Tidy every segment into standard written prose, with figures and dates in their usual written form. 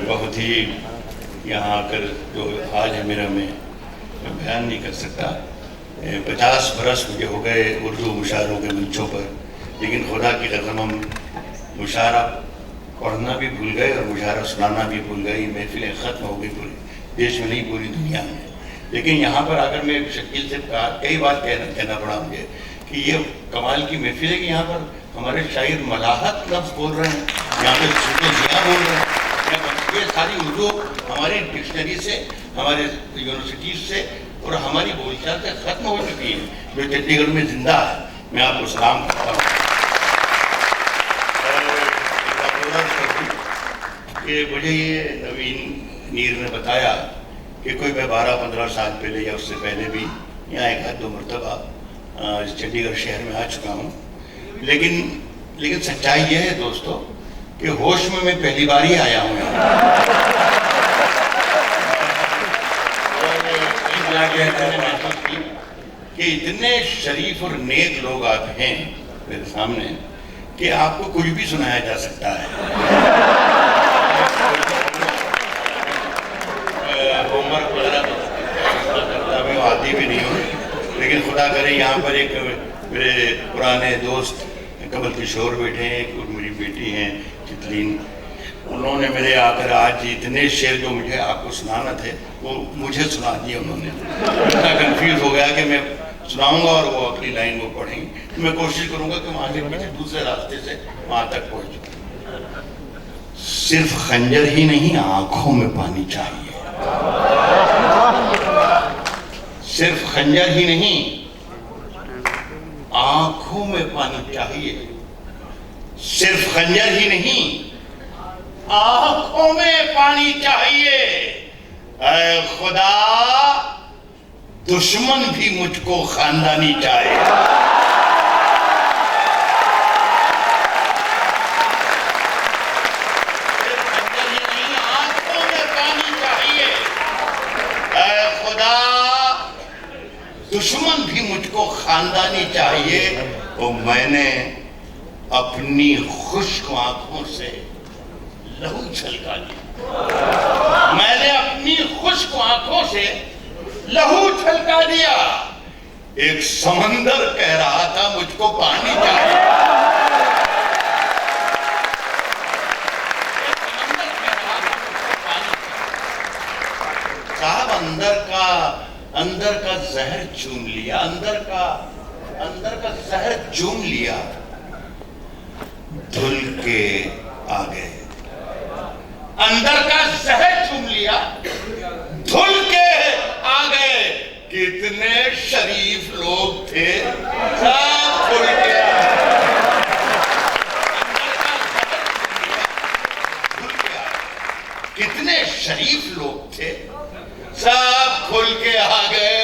बहुत ही यहाँ आकर जो हाल है मेरा मैं बयान नहीं कर सकता। 50 बरस मुझे हो गए उर्दू मुशायरों के मंचों पर, लेकिन खुदा की कसम हम मुशायरा पढ़ना भी भूल गए और मुशायरा सुनाना भी भूल गए। महफिलें ख़त्म हो गई पूरे देश में नहीं, पूरी दुनिया में। लेकिन यहाँ पर आकर मैं शकील से कई बार कहना पड़ा मुझे कि ये कमाल की महफिल है कि यहाँ पर हमारे शायर मलाहत लफ्ज़ बोल रहे हैं, यहाँ पे जिया बोल रहे हैं। ये सारी उर्दू हमारी डिक्शनरी से, हमारे यूनिवर्सिटीज़ से और हमारी बोलचाल से ख़त्म हो चुकी है, जो चंडीगढ़ में जिंदा है। मैं आपको सलाम करता हूँ। कि मुझे ये नवीन नीर ने बताया कि कोई मैं 12-15 साल पहले या उससे पहले भी यहाँ एक आध दो मरतबा चंडीगढ़ शहर में आ चुका हूँ, लेकिन सच्चाई यह है दोस्तों कि होश में मैं पहली बार ही आया हूँ कि इतने शरीफ और नेक लोग आप हैं मेरे सामने कि आपको कुछ भी सुनाया जा सकता है। होमवर्क वगैरह मैं आती भी नहीं हूँ, लेकिन खुदा करे यहाँ पर एक मेरे पुराने दोस्त कमल किशोर बैठे हैं, एक मेरी बेटी हैं चितलीन, उन्होंने मेरे आकर आज इतने शेर जो मुझे आपको सुनाना थे वो मुझे सुना दिए। उन्होंने इतना कंफ्यूज हो गया कि मैं सुनाऊंगा और वो अपनी लाइन वो पढ़ेंगे, तो मैं कोशिश करूंगा कि वहाँ से पीछे दूसरे रास्ते से वहाँ तक पहुँचूँ। सिर्फ खंजर ही नहीं, आंखों में पानी चाहिए। सिर्फ खंजर ही नहीं, आंखों में पानी चाहिए। सिर्फ खंजर ही नहीं, आंखों में पानी चाहिए। ऐ खुदा, दुश्मन भी मुझको खानदानी चाहिए। सिर्फ खंजर ही नहीं, आंखों में पानी चाहिए। ऐ खुदा, दुश्मन भी मुझको खानदानी चाहिए। और मैंने अपनी खुश्क आंखों से लहू छलका दिया। मैंने अपनी खुश्क आंखों से लहू छलका दिया। एक समंदर कह रहा था मुझको पानी चाहिए। साहब अंदर का जहर चूम लिया, अंदर का जहर चूम लिया, धुल के आ गए। अंदर का जहर चूम लिया, धुल के आ गए। कितने शरीफ लोग थे, सब धुल के कितने शरीफ लोग थे, सब खुल के आ गए।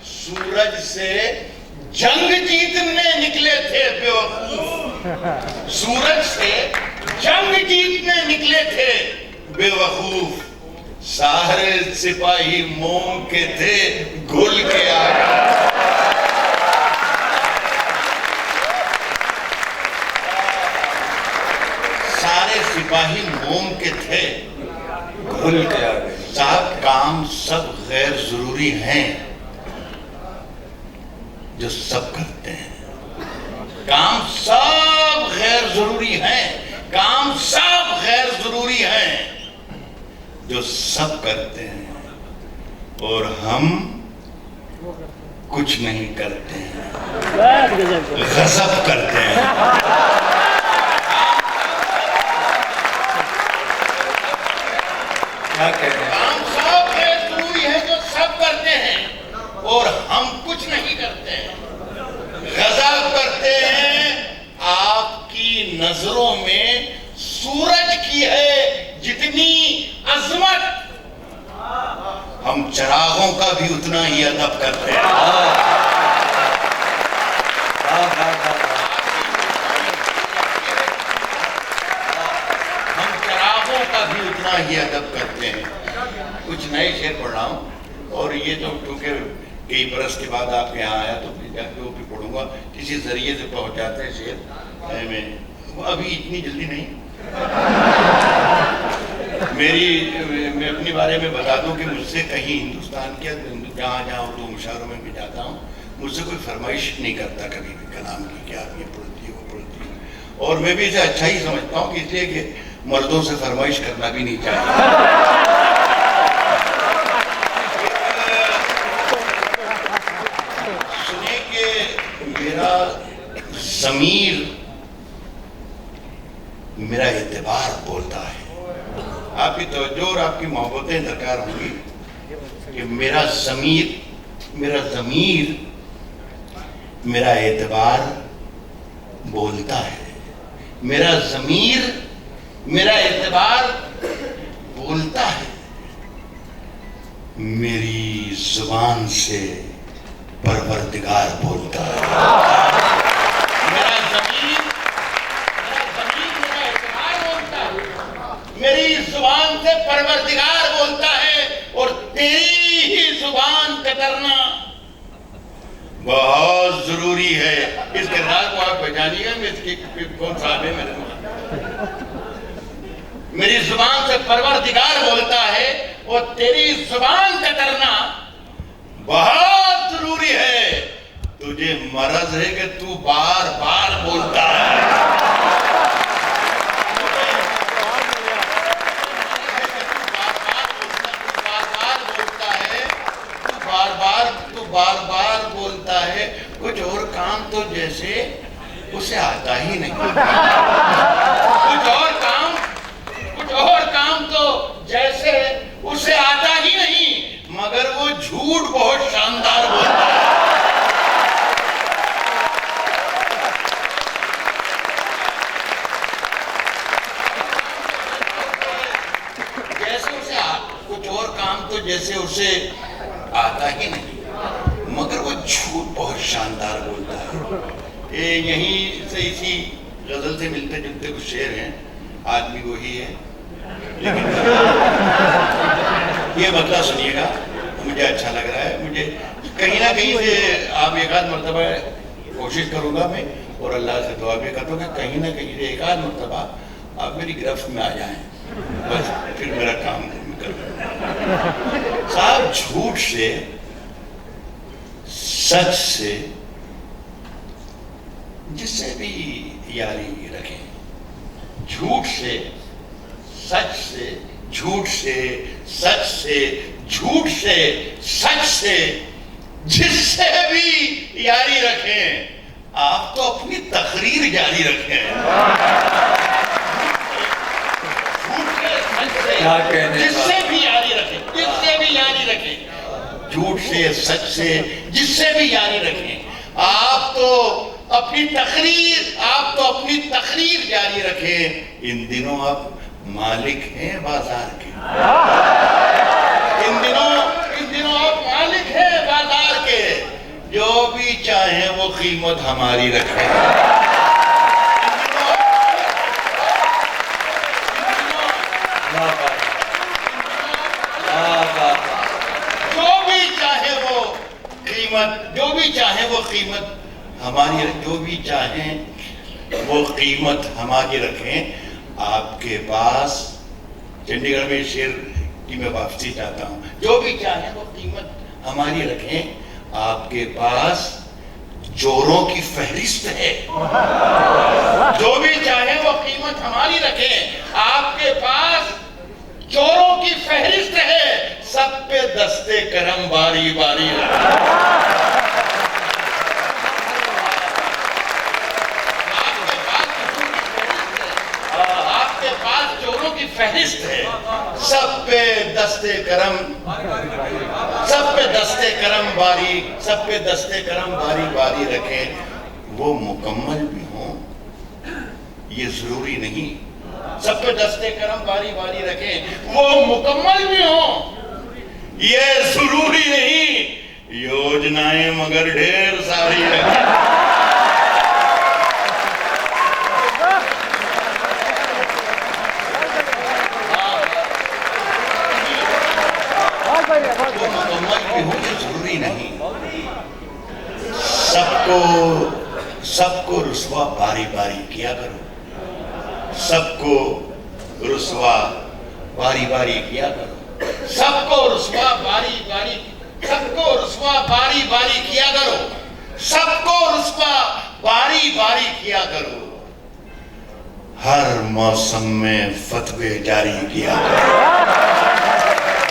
सूरज से जंग जीतने निकले थे बेवकूफ, सूरज से जंग जीतने निकले थे बेवकूफ। सारे सिपाही मोम के थे, घुल के आ गए। सारे सिपाही मोम के थे, घुल के आ गए। साहब काम सब गैर जरूरी हैं जो सब करते हैं। काम सब गैर जरूरी हैं, काम सब गैर जरूरी हैं जो सब करते हैं। और हम कुछ नहीं करते हैं, गजब करते हैं। क्या कहते हैं? काम सब गैर जरूरी है जो सब करते हैं और हम कुछ नहीं करते हैं, गजब करते हैं। आपकी नजरों में सूरज की है जितनी अजमत, हम चिरागों का भी उतना ही अदब करते हैं। हम चिरागों का भी उतना ही अदब करते हैं। कुछ नए शेर पढ़ रहा हूँ और ये तो क्योंकि कई बरस के बाद आपके यहाँ आया तो वो भी पढ़ूंगा, किसी जरिए से पहुँचाते हैं शेर में, अभी इतनी जल्दी नहीं। मैं अपने बारे में बता दूं कि मुझसे कहीं हिंदुस्तान के जहाँ जहाँ उर्दू मुशायरों में भी जाता हूँ, मुझसे कोई फरमाइश नहीं करता कभी भी कलाम की कि आप ये पढ़ती हो पढ़ती हो। और मैं भी इसे अच्छा ही समझता हूँ कि इसलिए कि मर्दों से फरमाइश करना भी नहीं चाहिए। सुने कि मेरा ज़मीर, मेरा एतबार बोलता है। आपकी तवज्जो और आपकी मोहब्बतें दरकार होंगी कि मेरा ज़मीर, मेरा एतबार बोलता है। मेरा ज़मीर, मेरा एतबार बोलता है। मेरी जुबान से परवरदिगार बोलता है। मेरा ज़मीर, मेरा एतबार बोलता है। मेरी जुबान से परवरदिगार बोलता है और तेरी ही जुबान कतरना बहुत जरूरी है। इस किरदार को आप पहचानिएगा। मैं इसकी कौन साहब है मेरे? मेरी जुबान से परवरदिगार बोलता है और तेरी जुबान कतरना बहुत जरूरी है। तुझे मरज है कि तू बार बार बोलता है। बार बार बोलता है। कुछ और काम तो जैसे उसे आता ही नहीं। कुछ और काम तो जैसे उसे आता ही नहीं, मगर वो झूठ बहुत शानदार बोलता है। कुछ और काम तो जैसे उसे आता ही नहीं, मगर वो झूठ बहुत शानदार बोलता है। ये यहीं से इसी गजल से मिलते जुलते कुछ शेर हैं। आदमी वही है, लेकिन ये बदला सुनिएगा, मुझे अच्छा लग रहा है। मुझे कहीं ना कहीं से आप एक आध मरतबा कोशिश करूंगा मैं, और अल्लाह से दुआ भी करता हूँ कि कहीं ना कहीं से एक आध मरतबा आप मेरी गिरफ्त में आ जाएं, बस फिर मेरा काम कर। साहब, झूठ से, सच से जिससे भी यारी रखें, झूठ से, सच से, झूठ से, सच से, झूठ से, सच से जिससे भी यारी रखें, आप तो अपनी तकरीर जारी रखें। झूठ से, सच से, जिससे भी यारी रखें, जिससे भी यारी रखें, झूठ से, सच से जिससे भी यारी रखें, आप तो अपनी तकरीर जारी रखें। इन दिनों आप मालिक हैं बाजार के। इन दिनों आप मालिक हैं बाजार के। जो भी चाहे वो कीमत हमारी रखें। जो भी चाहे वो कीमत हमारी, जो भी चाहे वो कीमत हमारी रखें। आपके पास, चंडीगढ़ में शेर की मैं वापसी चाहता हूँ, जो भी चाहे वो कीमत हमारी रखें। आपके पास चोरों की फहरिस्त है। जो भी चाहे वो कीमत हमारी रखें। आपके पास चोरों की फहरिस्त है। सब पे दस्ते करम बारी बारी रखें। फहरिस्त है। सब पे दस्ते करम, सब पे दस्ते करम बारी, सब पे दस्ते करम बारी बारी रखें। वो मुकम्मल भी हो, ये जरूरी नहीं। सब पे दस्ते करम बारी बारी रखें, वो मुकम्मल भी हो, ये जरूरी नहीं। योजनाएं मगर ढेर सारी रखें। जरूरी नहीं। सबको रुसवा बारी बारी किया करो। सबको रुसवा बारी बारी किया करो, सबको रुस्वा बारी बारी, सबको रुस्वा बारी बारी किया करो, सबको रुस्वा बारी बारी किया करो, हर मौसम में फतवे जारी किया करो,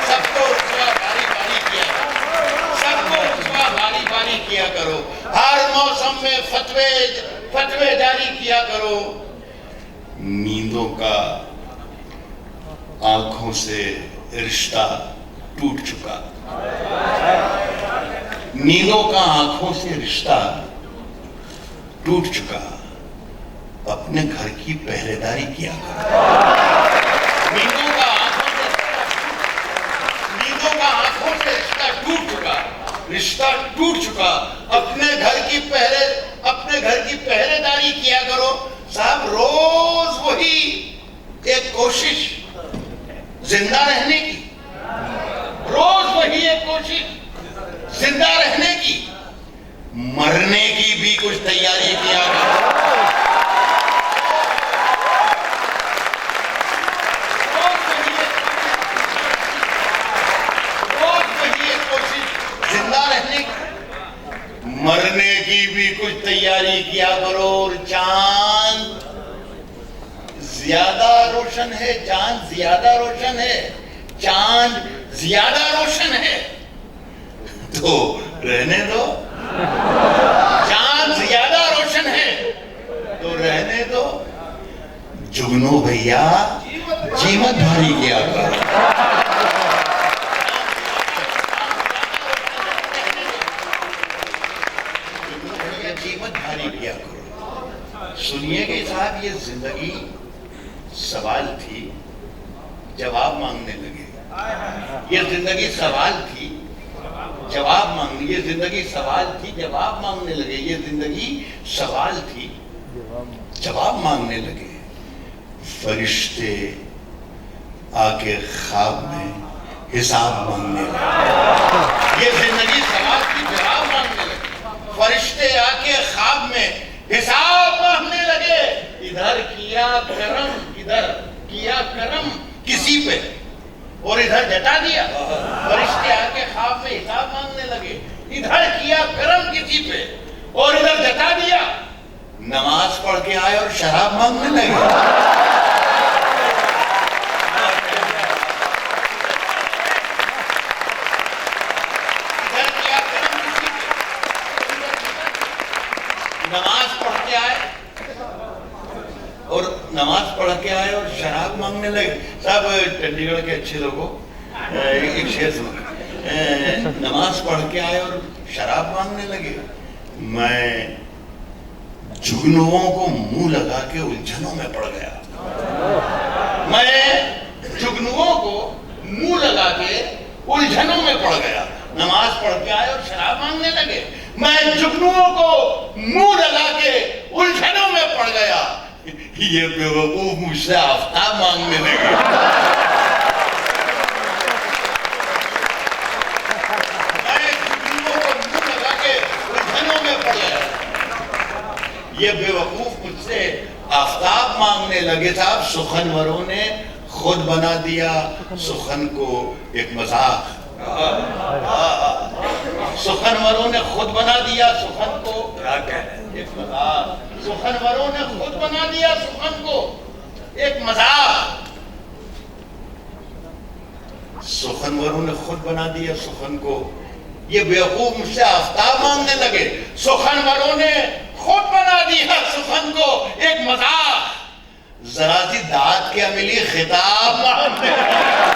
सबको रुस्वा बारी बारी किया करो, सबको रुस्वा बारी बारी किया करो, हर मौसम में फतवे जारी किया करो। नींदों का आंखों से रिश्ता टूट चुका, नींदों का आंखों से रिश्ता टूट चुका, अपने घर की पहरेदारी किया करो। नींदों का आंखों से रिश्ता टूट चुका, रिश्ता टूट चुका, अपने घर की पहरेदारी किया करो। साहब रोज वही एक कोशिश जिंदा रहने की, रोज वही एक कोशिश जिंदा रहने की, मरने की भी कुछ तैयारी किया करो। मरने की भी कुछ तैयारी किया करो। और चांद ज्यादा रोशन है, चांद ज्यादा रोशन है, चांद ज्यादा रोशन है तो रहने दो, चांद ज्यादा रोशन है तो रहने दो। जुगनू भैया जीमत भारी किया करो। सुनिए कि साहब ये जिंदगी सवाल थी, जवाब मांगने लगे। ये जिंदगी सवाल थी, जवाब मांगने, ये जिंदगी सवाल थी, जवाब मांगने लगे। ये जिंदगी सवाल थी, जवाब मांगने लगे। फरिश्ते आके ख्वाब में हिसाब मांगने लगे। ये जिंदगी सवाल थी, जवाब मांगने लगे। फरिश्ते आके ख्वाब में हिसाब मांगने लगे। इधर किया करम, इधर किया करम किसी पे और इधर जता दिया। फरिश्ते आके ख्वाब में हिसाब मांगने लगे। इधर किया करम किसी पे और इधर जता दिया। नमाज पढ़ के आए और शराब मांगने लगे। नमाज पढ़ के आए और नमाज पढ़ के आए और शराब मांगने लगे। सब चंडीगढ़ के अच्छे लोगों एक शेर सुनो। नमाज पढ़ के आए और शराब मांगने लगे। मैं जुगनुओं को मुंह लगा के उलझनों में पड़ गया। मैं जुगनुओं को मुंह लगा के उलझनों में पड़ गया। नमाज पढ़ के आए और शराब मांगने लगे। मैं जुगनुओं को मुंह लगा के उलझनों में पड़ गया। ये बेवकूफ मुझसे आफ्ताब मांगने लगे। मैं जुगनुओं को मुंह लगा के उलझनों में पड़ गया। ये बेवकूफ मुझसे आफ्ताब मांगने लगे। साहब सुखनवरों ने खुद बना दिया सुखन को एक मजाक। सुखनवरों ने खुद बना दिया सुखन को एक मजाक। सुखनवरों ने खुद बना दिया सुखन को एक मजाक। सुखनवरों ने खुद बना दिया सुखन को। ये बेवकूफ मुझसे आफ्ताब मांगने लगे। सुखनवरों ने खुद बना दिया सुखन को एक मजाक। जरा सी दाद क्या मिली खिताब मांगने लगे।